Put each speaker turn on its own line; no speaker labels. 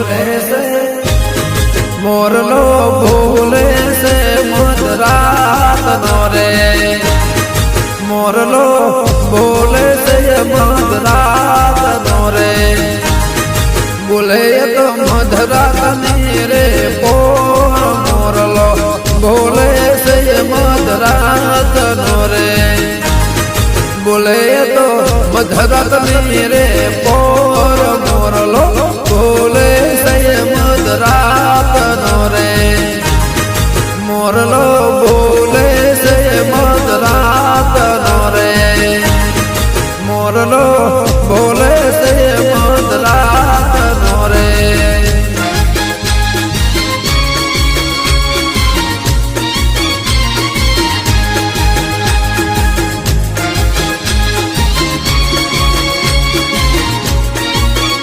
બોલે છે મોરલો બોલે છે મધરાત નો રે મોરલો બોલે છે મધરાત નો રે બોલે તો મધરાત ની રે મોરલો બોલે છે મધરાત નો રે બોલે તો મધરાત ની રે